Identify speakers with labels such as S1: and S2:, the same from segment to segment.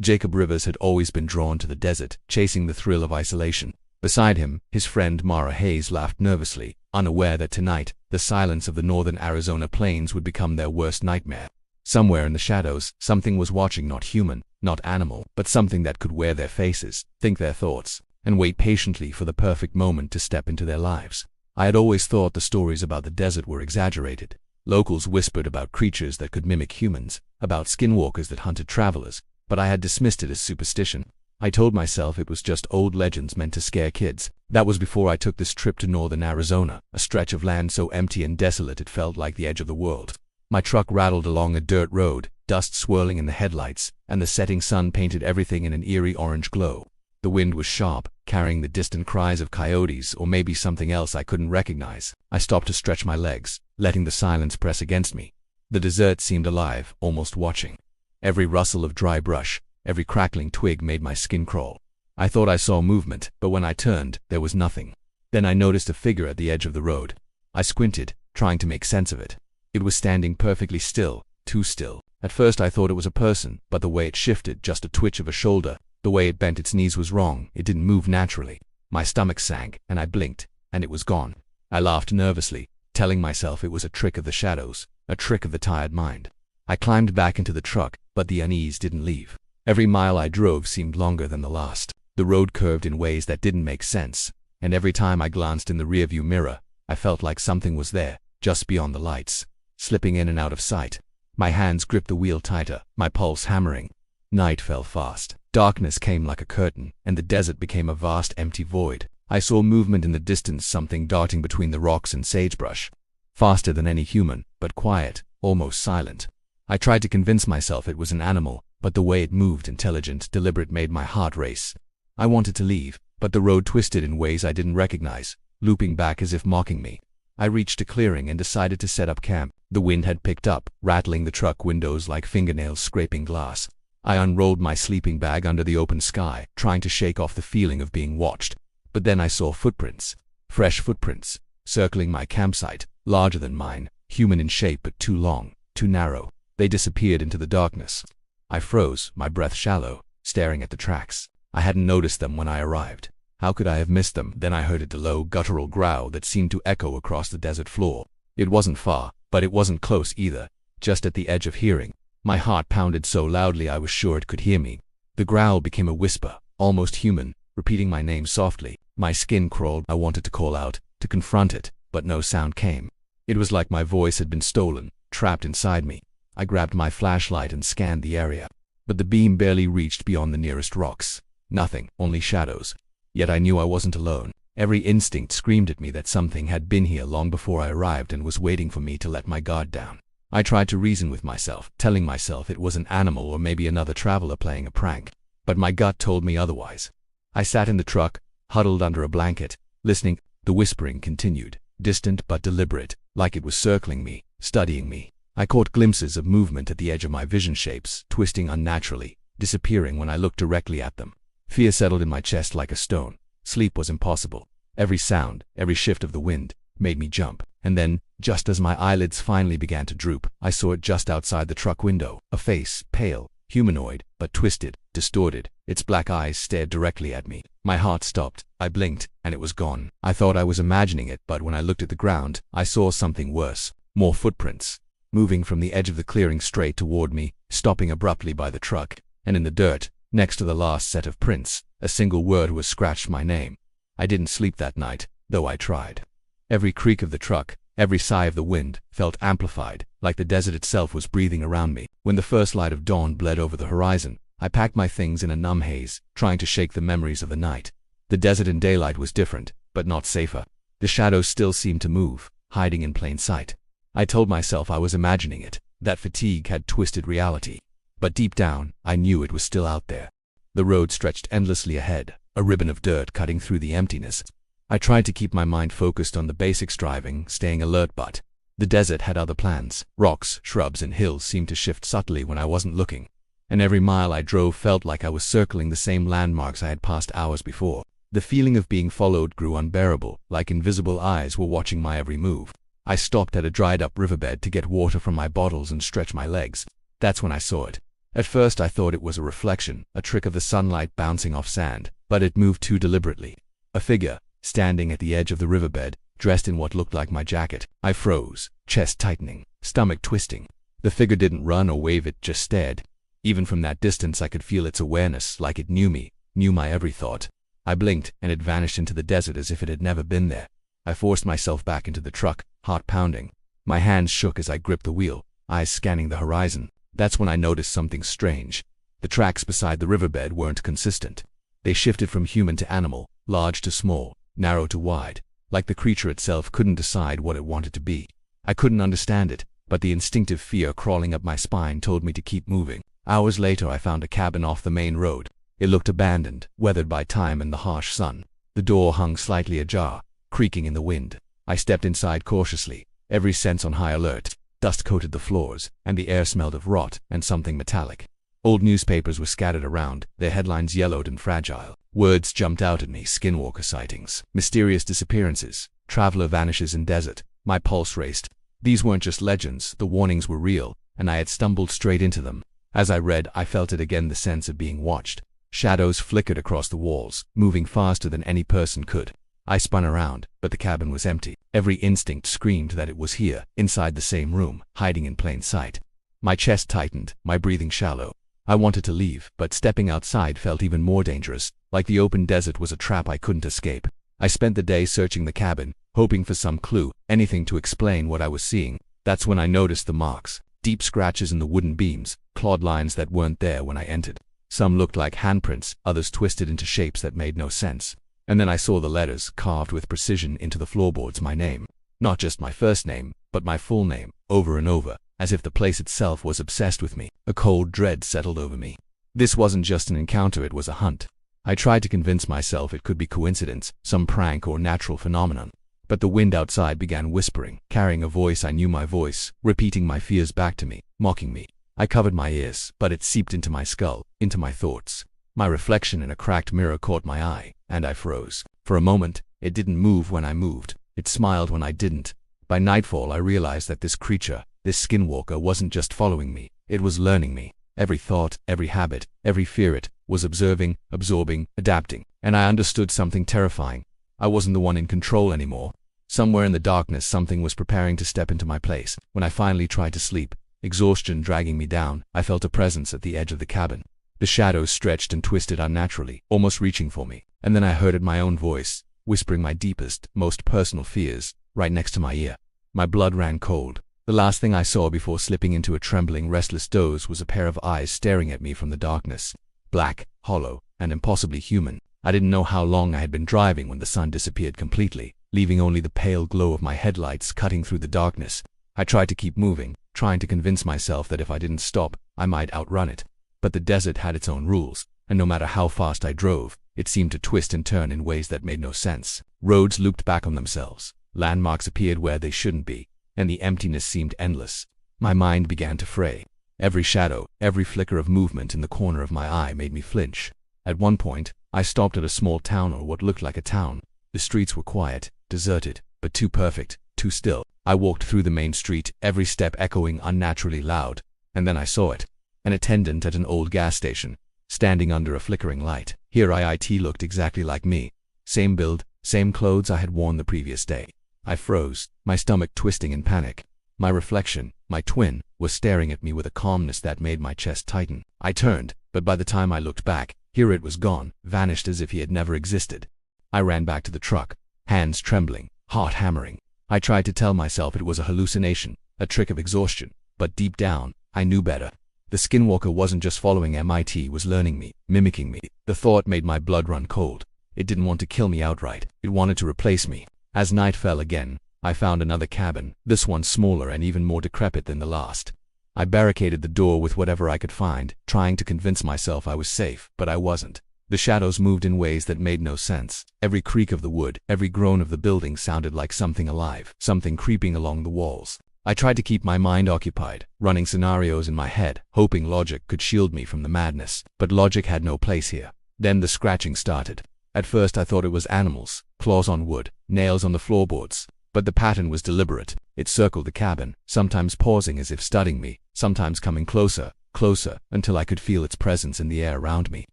S1: Jacob Rivers had always been drawn to the desert, chasing the thrill of isolation. Beside him, his friend Mara Hayes laughed nervously, unaware that tonight, the silence of the northern Arizona plains would become their worst nightmare. Somewhere in the shadows, something was watching, not human, not animal, but something that could wear their faces, think their thoughts, and wait patiently for the perfect moment to step into their lives. I had always thought the stories about the desert were exaggerated. Locals whispered about creatures that could mimic humans, about skinwalkers that hunted travelers, but I had dismissed it as superstition. I told myself it was just old legends meant to scare kids. That was before I took this trip to northern Arizona, a stretch of land so empty and desolate it felt like the edge of the world. My truck rattled along a dirt road, dust swirling in the headlights, and the setting sun painted everything in an eerie orange glow. The wind was sharp, carrying the distant cries of coyotes or maybe something else I couldn't recognize. I stopped to stretch my legs, letting the silence press against me. The desert seemed alive, almost watching. Every rustle of dry brush, every crackling twig made my skin crawl. I thought I saw movement, but when I turned, there was nothing. Then I noticed a figure at the edge of the road. I squinted, trying to make sense of it. It was standing perfectly still, too still. At first I thought it was a person, but the way it shifted, just a twitch of a shoulder, the way it bent its knees was wrong. It didn't move naturally. My stomach sank, and I blinked, and it was gone. I laughed nervously, telling myself it was a trick of the shadows, a trick of the tired mind. I climbed back into the truck, but the unease didn't leave. Every mile I drove seemed longer than the last. The road curved in ways that didn't make sense, and every time I glanced in the rearview mirror, I felt like something was there, just beyond the lights, slipping in and out of sight. My hands gripped the wheel tighter, my pulse hammering. Night fell fast. Darkness came like a curtain, and the desert became a vast empty void. I saw movement in the distance, something darting between the rocks and sagebrush. Faster than any human, but quiet, almost silent. I tried to convince myself it was an animal, but the way it moved, intelligent, deliberate, made my heart race. I wanted to leave, but the road twisted in ways I didn't recognize, looping back as if mocking me. I reached a clearing and decided to set up camp. The wind had picked up, rattling the truck windows like fingernails scraping glass. I unrolled my sleeping bag under the open sky, trying to shake off the feeling of being watched. But then I saw footprints. Fresh footprints, circling my campsite, larger than mine, human in shape but too long, too narrow. They disappeared into the darkness. I froze, my breath shallow, staring at the tracks. I hadn't noticed them when I arrived. How could I have missed them? Then I heard a low, guttural growl that seemed to echo across the desert floor. It wasn't far, but it wasn't close either, just at the edge of hearing. My heart pounded so loudly I was sure it could hear me. The growl became a whisper, almost human, repeating my name softly. My skin crawled. I wanted to call out, to confront it, but no sound came. It was like my voice had been stolen, trapped inside me. I grabbed my flashlight and scanned the area. But the beam barely reached beyond the nearest rocks. Nothing, only shadows. Yet I knew I wasn't alone. Every instinct screamed at me that something had been here long before I arrived and was waiting for me to let my guard down. I tried to reason with myself, telling myself it was an animal or maybe another traveler playing a prank. But my gut told me otherwise. I sat in the truck, huddled under a blanket, listening. The whispering continued, distant but deliberate, like it was circling me, studying me. I caught glimpses of movement at the edge of my vision, shapes, twisting unnaturally, disappearing when I looked directly at them. Fear settled in my chest like a stone. Sleep was impossible. Every sound, every shift of the wind, made me jump. And then, just as my eyelids finally began to droop, I saw it just outside the truck window. A face, pale, humanoid, but twisted, distorted. Its black eyes stared directly at me. My heart stopped. I blinked, and it was gone. I thought I was imagining it, but when I looked at the ground, I saw something worse. More footprints, moving from the edge of the clearing straight toward me, stopping abruptly by the truck. And in the dirt, next to the last set of prints, a single word was scratched: my name. I didn't sleep that night, though I tried. Every creak of the truck, every sigh of the wind, felt amplified, like the desert itself was breathing around me. When the first light of dawn bled over the horizon, I packed my things in a numb haze, trying to shake the memories of the night. The desert in daylight was different, but not safer. The shadows still seemed to move, hiding in plain sight. I told myself I was imagining it, that fatigue had twisted reality. But deep down, I knew it was still out there. The road stretched endlessly ahead, a ribbon of dirt cutting through the emptiness. I tried to keep my mind focused on the basics, driving, staying alert, but the desert had other plans. Rocks, shrubs, and hills seemed to shift subtly when I wasn't looking. And every mile I drove felt like I was circling the same landmarks I had passed hours before. The feeling of being followed grew unbearable, like invisible eyes were watching my every move. I stopped at a dried-up riverbed to get water from my bottles and stretch my legs. That's when I saw it. At first I thought it was a reflection, a trick of the sunlight bouncing off sand, but it moved too deliberately. A figure, standing at the edge of the riverbed, dressed in what looked like my jacket. I froze, chest tightening, stomach twisting. The figure didn't run or wave, it just stared. Even from that distance I could feel its awareness, like it knew me, knew my every thought. I blinked, and it vanished into the desert as if it had never been there. I forced myself back into the truck, heart pounding. My hands shook as I gripped the wheel, eyes scanning the horizon. That's when I noticed something strange. The tracks beside the riverbed weren't consistent. They shifted from human to animal, large to small, narrow to wide, like the creature itself couldn't decide what it wanted to be. I couldn't understand it, but the instinctive fear crawling up my spine told me to keep moving. Hours later I found a cabin off the main road. It looked abandoned, weathered by time and the harsh sun. The door hung slightly ajar, creaking in the wind. I stepped inside cautiously, every sense on high alert. Dust coated the floors, and the air smelled of rot and something metallic. Old newspapers were scattered around, their headlines yellowed and fragile. Words jumped out at me: Skinwalker sightings, mysterious disappearances, traveler vanishes in desert. My pulse raced. These weren't just legends, the warnings were real, and I had stumbled straight into them. As I read, I felt it again, the sense of being watched. Shadows flickered across the walls, moving faster than any person could. I spun around, but the cabin was empty. Every instinct screamed that it was here, inside the same room, hiding in plain sight. My chest tightened, my breathing shallow. I wanted to leave, but stepping outside felt even more dangerous, like the open desert was a trap I couldn't escape. I spent the day searching the cabin, hoping for some clue, anything to explain what I was seeing. That's when I noticed the marks, deep scratches in the wooden beams, clawed lines that weren't there when I entered. Some looked like handprints, others twisted into shapes that made no sense. And then I saw the letters carved with precision into the floorboards, my name. Not just my first name, but my full name, over and over, as if the place itself was obsessed with me. A cold dread settled over me. This wasn't just an encounter, it was a hunt. I tried to convince myself it could be coincidence, some prank or natural phenomenon. But the wind outside began whispering, carrying a voice I knew, my voice, repeating my fears back to me, mocking me. I covered my ears, but it seeped into my skull, into my thoughts. My reflection in a cracked mirror caught my eye, and I froze. For a moment, it didn't move when I moved. It smiled when I didn't. By nightfall I realized that this creature, this skinwalker, wasn't just following me, it was learning me. Every thought, every habit, every fear, it was observing, absorbing, adapting. And I understood something terrifying. I wasn't the one in control anymore. Somewhere in the darkness something was preparing to step into my place. When I finally tried to sleep, exhaustion dragging me down, I felt a presence at the edge of the cabin. The shadows stretched and twisted unnaturally, almost reaching for me. And then I heard it, my own voice, whispering my deepest, most personal fears, right next to my ear. My blood ran cold. The last thing I saw before slipping into a trembling, restless doze was a pair of eyes staring at me from the darkness. Black, hollow, and impossibly human. I didn't know how long I had been driving when the sun disappeared completely, leaving only the pale glow of my headlights cutting through the darkness. I tried to keep moving, trying to convince myself that if I didn't stop, I might outrun it. But the desert had its own rules, and no matter how fast I drove, it seemed to twist and turn in ways that made no sense. Roads looped back on themselves, landmarks appeared where they shouldn't be, and the emptiness seemed endless. My mind began to fray. Every shadow, every flicker of movement in the corner of my eye made me flinch. At one point, I stopped at a small town, or what looked like a town. The streets were quiet, deserted, but too perfect, too still. I walked through the main street, every step echoing unnaturally loud, and then I saw it. An attendant at an old gas station, standing under a flickering light. Here it looked exactly like me. Same build, same clothes I had worn the previous day. I froze, my stomach twisting in panic. My reflection, my twin, was staring at me with a calmness that made my chest tighten. I turned, but by the time I looked back, here it was gone, vanished as if he had never existed. I ran back to the truck, hands trembling, heart hammering. I tried to tell myself it was a hallucination, a trick of exhaustion, but deep down, I knew better. The skinwalker wasn't just following me, it was learning me, mimicking me. The thought made my blood run cold. It didn't want to kill me outright, it wanted to replace me. As night fell again, I found another cabin, this one smaller and even more decrepit than the last. I barricaded the door with whatever I could find, trying to convince myself I was safe, but I wasn't. The shadows moved in ways that made no sense. Every creak of the wood, every groan of the building sounded like something alive, something creeping along the walls. I tried to keep my mind occupied, running scenarios in my head, hoping logic could shield me from the madness. But logic had no place here. Then the scratching started. At first I thought it was animals, claws on wood, nails on the floorboards. But the pattern was deliberate. It circled the cabin, sometimes pausing as if studying me, sometimes coming closer, closer, until I could feel its presence in the air around me.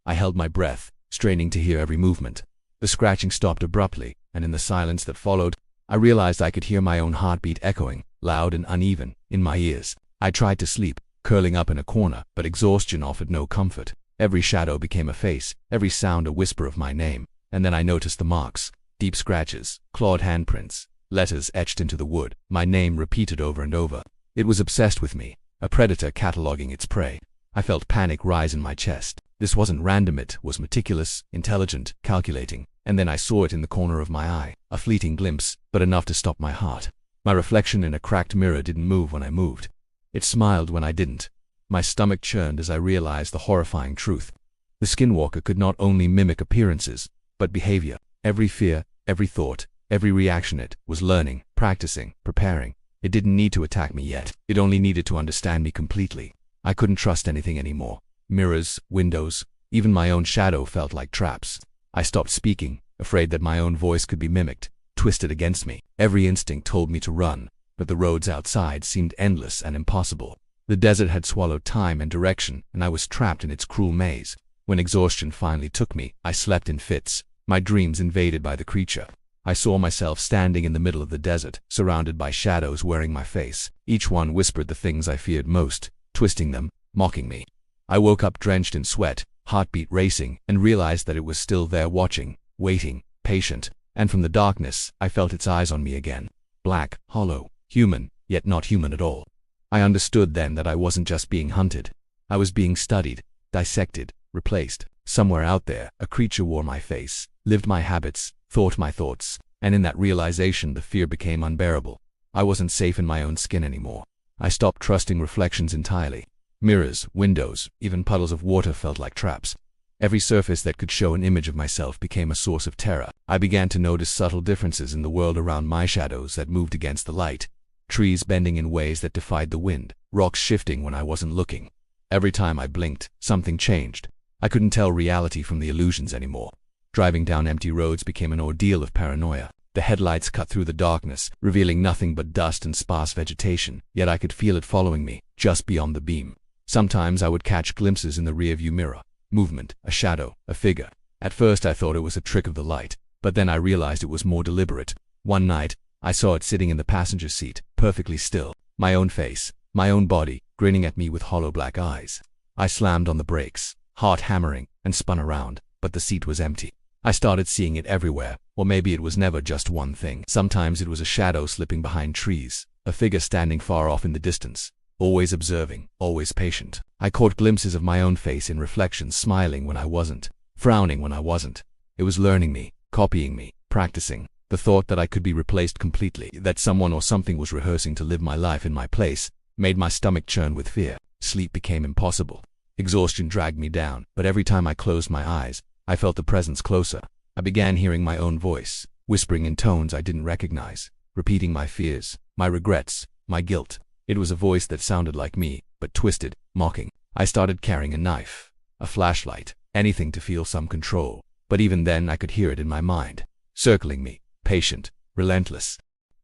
S1: I held my breath, straining to hear every movement. The scratching stopped abruptly, and in the silence that followed, I realized I could hear my own heartbeat echoing, loud and uneven, in my ears. I tried to sleep, curling up in a corner, but exhaustion offered no comfort. Every shadow became a face, every sound a whisper of my name, and then I noticed the marks, deep scratches, clawed handprints, letters etched into the wood, my name repeated over and over. It was obsessed with me, a predator cataloging its prey. I felt panic rise in my chest. This wasn't random, it was meticulous, intelligent, calculating. And then I saw it in the corner of my eye, a fleeting glimpse, but enough to stop my heart. My reflection in a cracked mirror didn't move when I moved. It smiled when I didn't. My stomach churned as I realized the horrifying truth. The Skinwalker could not only mimic appearances, but behavior. Every fear, every thought, every reaction it was learning, practicing, preparing. It didn't need to attack me yet. It only needed to understand me completely. I couldn't trust anything anymore. Mirrors, windows, even my own shadow felt like traps. I stopped speaking, afraid that my own voice could be mimicked, twisted against me. Every instinct told me to run, but the roads outside seemed endless and impossible. The desert had swallowed time and direction, and I was trapped in its cruel maze. When exhaustion finally took me, I slept in fits, my dreams invaded by the creature. I saw myself standing in the middle of the desert, surrounded by shadows wearing my face. Each one whispered the things I feared most, twisting them, mocking me. I woke up drenched in sweat, heartbeat racing, and realized that it was still there watching, waiting, patient. And from the darkness, I felt its eyes on me again. Black, hollow, human, yet not human at all. I understood then that I wasn't just being hunted. I was being studied, dissected, replaced. Somewhere out there, a creature wore my face, lived my habits, thought my thoughts, and in that realization the fear became unbearable. I wasn't safe in my own skin anymore. I stopped trusting reflections entirely. Mirrors, windows, even puddles of water felt like traps. Every surface that could show an image of myself became a source of terror. I began to notice subtle differences in the world around my shadows that moved against the light. Trees bending in ways that defied the wind, rocks shifting when I wasn't looking. Every time I blinked, something changed. I couldn't tell reality from the illusions anymore. Driving down empty roads became an ordeal of paranoia. The headlights cut through the darkness, revealing nothing but dust and sparse vegetation, yet I could feel it following me, just beyond the beam. Sometimes I would catch glimpses in the rearview mirror. Movement, a shadow, a figure. At first I thought it was a trick of the light, but then I realized it was more deliberate. One night, I saw it sitting in the passenger seat, perfectly still. My own face, my own body, grinning at me with hollow black eyes. I slammed on the brakes, heart hammering, and spun around, but the seat was empty. I started seeing it everywhere, or maybe it was never just one thing. Sometimes it was a shadow slipping behind trees, a figure standing far off in the distance. Always observing, always patient. I caught glimpses of my own face in reflections, smiling when I wasn't, frowning when I wasn't. It was learning me, copying me, practicing. The thought that I could be replaced completely, that someone or something was rehearsing to live my life in my place, made my stomach churn with fear. Sleep became impossible. Exhaustion dragged me down, but every time I closed my eyes, I felt the presence closer. I began hearing my own voice, whispering in tones I didn't recognize, repeating my fears, my regrets, my guilt. It was a voice that sounded like me, but twisted, mocking. I started carrying a knife, a flashlight, anything to feel some control. But even then I could hear it in my mind, circling me, patient, relentless.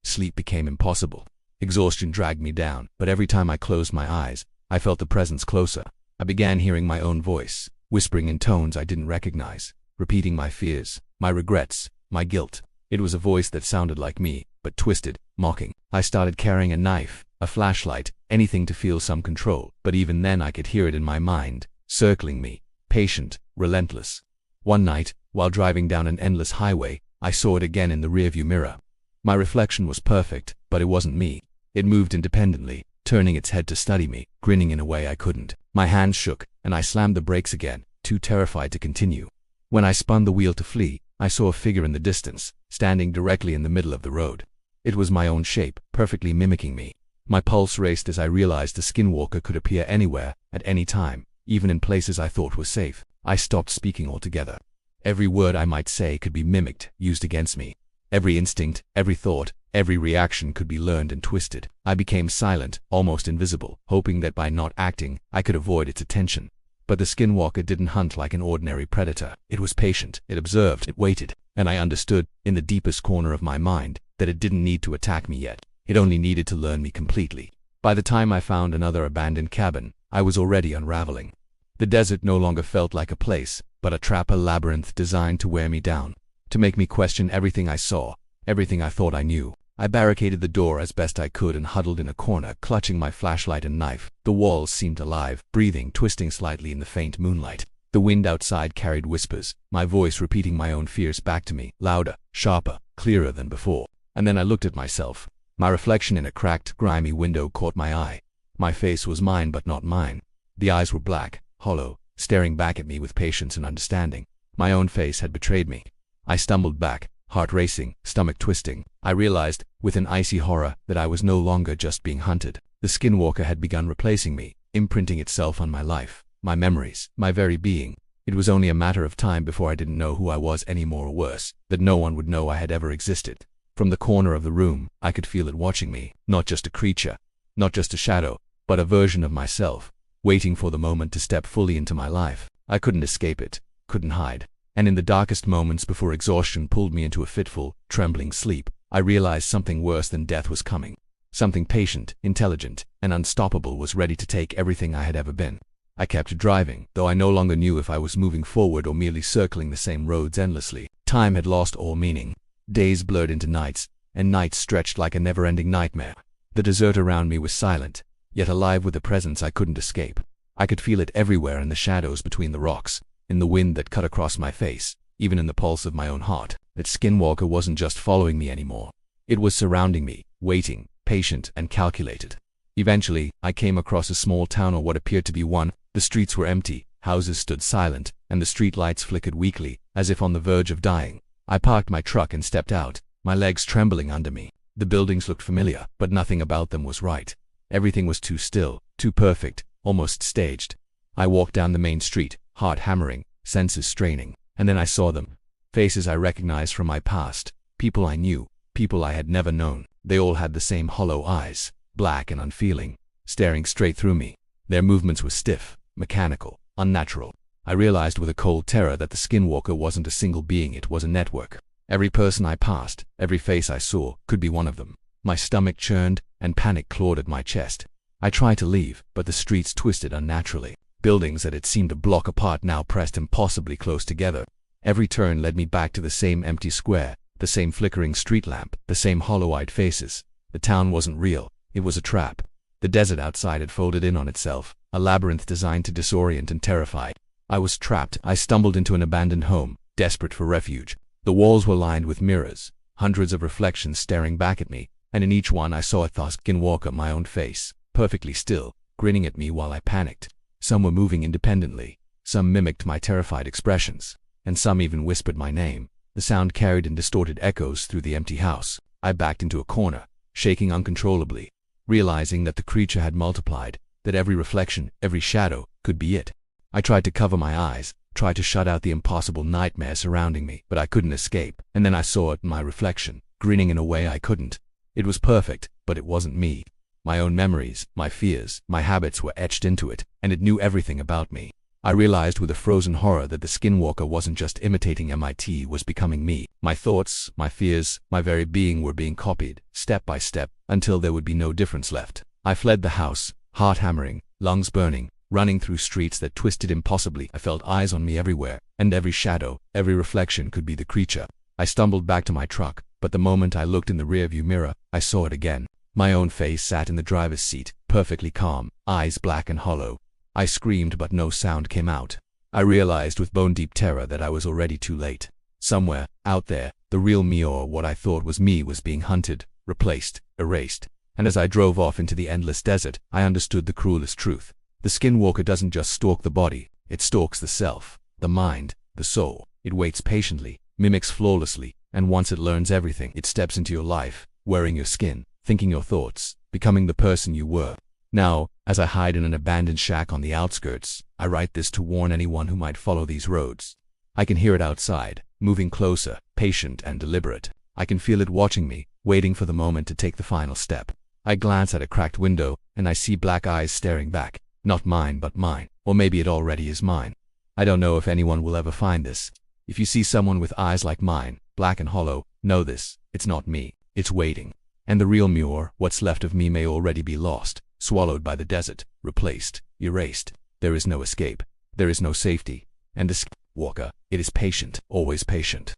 S1: Sleep became impossible. Exhaustion dragged me down, but every time I closed my eyes, I felt the presence closer. I began hearing my own voice, whispering in tones I didn't recognize, repeating my fears, my regrets, my guilt. It was a voice that sounded like me, but twisted, mocking. I started carrying a knife, a flashlight, anything to feel some control, but even then I could hear it in my mind, circling me, patient, relentless. One night, while driving down an endless highway, I saw it again in the rearview mirror. My reflection was perfect, but it wasn't me. It moved independently, turning its head to study me, grinning in a way I couldn't. My hands shook, and I slammed the brakes again, too terrified to continue. When I spun the wheel to flee, I saw a figure in the distance, standing directly in the middle of the road. It was my own shape, perfectly mimicking me. My pulse raced as I realized the Skinwalker could appear anywhere, at any time, even in places I thought were safe. I stopped speaking altogether. Every word I might say could be mimicked, used against me. Every instinct, every thought, every reaction could be learned and twisted. I became silent, almost invisible, hoping that by not acting, I could avoid its attention. But the Skinwalker didn't hunt like an ordinary predator. It was patient, it observed, it waited, and I understood, in the deepest corner of my mind, that it didn't need to attack me yet. It only needed to learn me completely. By the time I found another abandoned cabin, I was already unraveling. The desert no longer felt like a place, but a trap, a labyrinth designed to wear me down, to make me question everything I saw, everything I thought I knew. I barricaded the door as best I could and huddled in a corner, clutching my flashlight and knife. The walls seemed alive, breathing, twisting slightly in the faint moonlight. The wind outside carried whispers, my voice repeating my own fears back to me, louder, sharper, clearer than before. And then I looked at myself. My reflection in a cracked, grimy window caught my eye. My face was mine but not mine. The eyes were black, hollow, staring back at me with patience and understanding. My own face had betrayed me. I stumbled back, heart racing, stomach twisting. I realized, with an icy horror, that I was no longer just being hunted. The Skinwalker had begun replacing me, imprinting itself on my life, my memories, my very being. It was only a matter of time before I didn't know who I was anymore, or worse, that no one would know I had ever existed. From the corner of the room, I could feel it watching me, not just a creature, not just a shadow, but a version of myself, waiting for the moment to step fully into my life. I couldn't escape it, couldn't hide. And in the darkest moments before exhaustion pulled me into a fitful, trembling sleep, I realized something worse than death was coming. Something patient, intelligent, and unstoppable was ready to take everything I had ever been. I kept driving, though I no longer knew if I was moving forward or merely circling the same roads endlessly. Time had lost all meaning. Days blurred into nights, and nights stretched like a never-ending nightmare. The desert around me was silent, yet alive with a presence I couldn't escape. I could feel it everywhere, in the shadows between the rocks, in the wind that cut across my face, even in the pulse of my own heart. That Skinwalker wasn't just following me anymore. It was surrounding me, waiting, patient and calculated. Eventually, I came across a small town, or what appeared to be one. The streets were empty, houses stood silent, and the street lights flickered weakly, as if on the verge of dying. I parked my truck and stepped out, my legs trembling under me. The buildings looked familiar, but nothing about them was right. Everything was too still, too perfect, almost staged. I walked down the main street, heart hammering, senses straining, and then I saw them. Faces I recognized from my past, people I knew, people I had never known. They all had the same hollow eyes, black and unfeeling, staring straight through me. Their movements were stiff, mechanical, unnatural. I realized with a cold terror that the Skinwalker wasn't a single being, it was a network. Every person I passed, every face I saw, could be one of them. My stomach churned, and panic clawed at my chest. I tried to leave, but the streets twisted unnaturally. Buildings that had seemed a block apart now pressed impossibly close together. Every turn led me back to the same empty square, the same flickering street lamp, the same hollow-eyed faces. The town wasn't real, it was a trap. The desert outside had folded in on itself, a labyrinth designed to disorient and terrify. I was trapped. I stumbled into an abandoned home, desperate for refuge. The walls were lined with mirrors, hundreds of reflections staring back at me, and in each one I saw a Skinwalker, my own face, perfectly still, grinning at me while I panicked. Some were moving independently, some mimicked my terrified expressions, and some even whispered my name. The sound carried in distorted echoes through the empty house. I backed into a corner, shaking uncontrollably, realizing that the creature had multiplied, that every reflection, every shadow, could be it. I tried to cover my eyes, tried to shut out the impossible nightmare surrounding me, but I couldn't escape. And then I saw it in my reflection, grinning in a way I couldn't. It was perfect, but it wasn't me. My own memories, my fears, my habits were etched into it, and it knew everything about me. I realized with a frozen horror that the Skinwalker wasn't just imitating me, it was becoming me. My thoughts, my fears, my very being were being copied, step by step, until there would be no difference left. I fled the house, heart hammering, lungs burning, running through streets that twisted impossibly. I felt eyes on me everywhere, and every shadow, every reflection could be the creature. I stumbled back to my truck, but the moment I looked in the rearview mirror, I saw it again. My own face sat in the driver's seat, perfectly calm, eyes black and hollow. I screamed, but no sound came out. I realized with bone-deep terror that I was already too late. Somewhere, out there, the real me, or what I thought was me, was being hunted, replaced, erased. And as I drove off into the endless desert, I understood the cruelest truth. The Skinwalker doesn't just stalk the body, it stalks the self, the mind, the soul. It waits patiently, mimics flawlessly, and once it learns everything, it steps into your life, wearing your skin, thinking your thoughts, becoming the person you were. Now, as I hide in an abandoned shack on the outskirts, I write this to warn anyone who might follow these roads. I can hear it outside, moving closer, patient and deliberate. I can feel it watching me, waiting for the moment to take the final step. I glance at a cracked window, and I see black eyes staring back. Not mine, but mine. Or maybe it already is mine. I don't know if anyone will ever find this. If you see someone with eyes like mine, black and hollow, know this. It's not me. It's waiting. And the real me, or what's left of me, may already be lost. swallowed by the desert, replaced, erased. There is no escape. There is no safety. And the Skinwalker, it is patient, always patient.